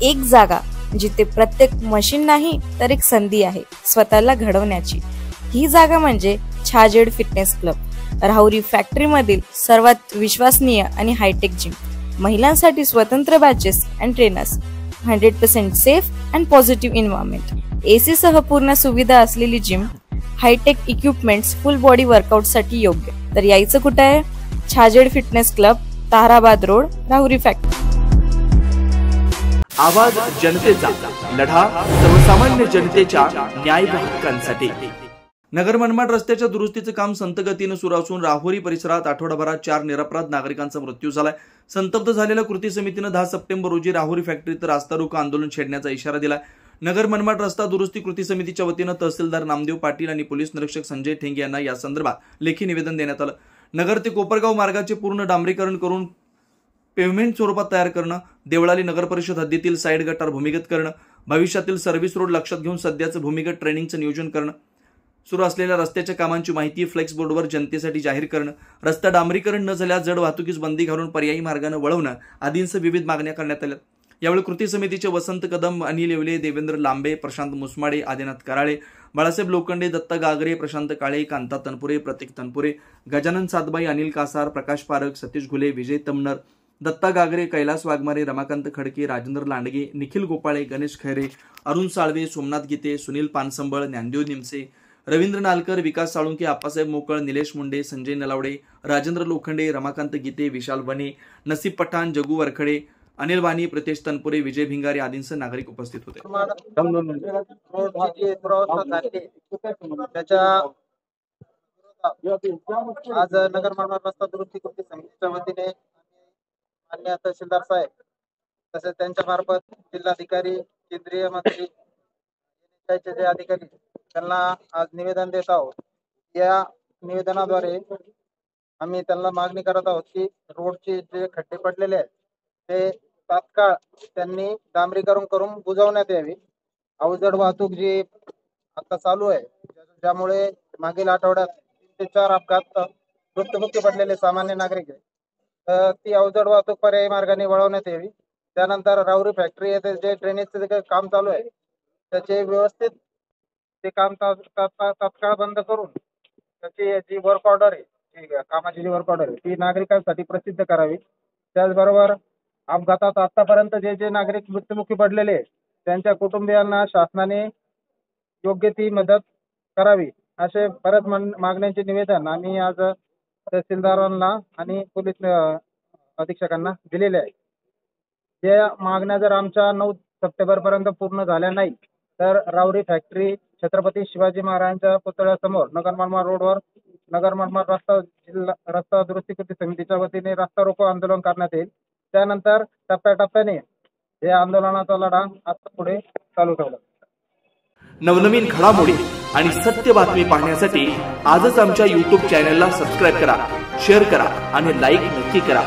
एक जागा जिथे प्रत्येक मशीन नाही तर एक संधी आहे स्वतःला घडवण्याची। ही जागा म्हणजे Chhajed fitness club, Rahuri factory मधील सर्वात विश्वसनीय आणि हायटेक जिम। महिलांसाठी स्वतंत्र batches and trainers, 100% safe and positive environment, AC सह पूर्ण सुविधा असलेली gym, hitech equipments, full body workout साठी योग्य। तर यायचं कुठे आहे? Chhajed fitness club, Tarabad road, Rahuri factory. आवाज जनतेचा, लढा सर्वसामान्य जनतेच्या न्याय व हक्कांसाठी। नगर मनमाड रस्त्याच्या दुरुस्तीचे काम संत गतीने सुरू असून राहुरी परिसरात आठवडाभरात 4 निरपराध नागरिकांचा मृत्यू झालाय। संतप्त झालेल्या कृती समितीने 10 सप्टेंबर रोजी राहुरी फॅक्टरीत रास्ता रोको आंदोलन छेडण्याचा इशारा दिलाय। नगर मनमाड रस्ता दुरुस्ती कृती समितीच्या वतीने तहसीलदार नामदेव पाटील आणि पोलीस निरीक्षक संजय ठेंगे यांना या संदर्भात लेखी निवेदन देण्यात आलं। नगर ते कोपरगाव मार्गाचे पूर्ण डांबरीकरण करून पेव्हमेंट स्वरूपात तयार करणं, देवळाली नगर परिषद हद्दीतील साईड गटार भूमिगत करणं, भविष्यातील सर्व्हिस रोड लक्षात घेऊन सध्याचं भूमिगत ट्रेनिंगचं नियोजन करणं, सुरू असलेल्या रस्त्याच्या कामांची माहिती फ्लेक्स बोर्डवर जनतेसाठी जाहीर करणं, रस्ता डांबरीकरण न झाल्यास जड वाहतुकीस बंदी घालून पर्यायी मार्गाने वळवणं आदींसह विविध मागण्या करण्यात आल्या। यावेळी कृती समितीचे वसंत कदम, अनिल येवले, देवेंद्र लांबे, प्रशांत मुसमाडे, आदिनाथ कराळे, बाळासाहेब लोखंडे, दत्ता गागरे, प्रशांत काळे, कांता तनपुरे, प्रतीक तनपुरे, गजानन सातबाई, अनिल कासार, प्रकाश पारख, सतीश घुले, विजय तमनर, दत्ता गागरे, कैलास वाघमारे, रमाकांत खडके, राजेंद्र लांडगे, निखिल गोपाळे, गणेश खैरे, अरुण साळवे, सोमनाथ गीते, सुनील पानसंबळ, ज्ञानदेव निमसे, रवींद्र नालकर, विकास साळुंके, आप्पासाहेब मोकळ, निलेश मुंडे, संजय नलावडे, राजेंद्र लोखंडे, रमाकांत गीते, विशाल वने, नसीब पठाण, जगू वरखडे, अनिल वाणी, प्रितेश तनपुरे, विजय भिंगारे आदींसह नागरिक उपस्थित होते। आज नगर मनमाड रस्ता दुरुस्ती कृती समितीच्या वतीने माननीय तहसीलदार साहेब तसेच त्यांच्या मार्फत जिल्हाधिकारी, केंद्रीय मंत्री, जे अधिकारी त्यांना आज निवेदन देत आहोत। या निवेदनाद्वारे आम्ही त्यांना मागणी करत आहोत की रोडचे जे खड्डे पडलेले आहेत ते तात्काळ त्यांनी डांबरीकरण करून बुजवण्यात यावी। अवजड वाहतूक जी आता चालू आहे, ज्यामुळे मागील आठवड्यात 3 ते 4 अपघात मृत्युमुखी पडलेले सामान्य नागरिक आहे, तर ती अवजड वाहतूक पर्यायी मार्गाने वळवण्यात यावी। त्यानंतर राहुरी फॅक्टरी येथे जे ड्रेनेजचे जे काम चालू आहे त्याचे व्यवस्थित ते काम तात्काळ बंद करून त्याची जी वर्क ऑर्डर आहे, कामाची जी वर्क ऑर्डर आहे ती नागरिकांसाठी प्रसिद्ध करावी। त्याचबरोबर अपघातात आतापर्यंत जे नागरिक मृत्युमुखी पडलेले त्यांच्या कुटुंबियांना शासनाने योग्य ती मदत करावी, असे बऱ्याच मागण्यांचे निवेदन आम्ही आज तहसीलदारांना आणि पोलीस अधीक्षकांना दिलेले आहे। या मागण्या जर आमच्या 9 सप्टेंबर पर्यंत पूर्ण झाल्या नाही तर राहुरी फॅक्टरी छत्रपती शिवाजी महाराजांच्या पुतळ्यासमोर नगर मनमाड रोडवर नगर मनमाड रस्ता दुरुस्ती कृती समितीच्या वतीने रास्ता रोको आंदोलन करण्यात येईल। त्यानंतर टप्प्याटप्प्याने या आंदोलनाचा लढा आता पुढे चालू ठेवला। नवनवीन घडामोडी आणि सत्य बातमी पाहण्यासाठी आजच आमच्या YouTube चॅनलला सबस्क्राईब करा, शेअर करा आणि लाईक नक्की करा।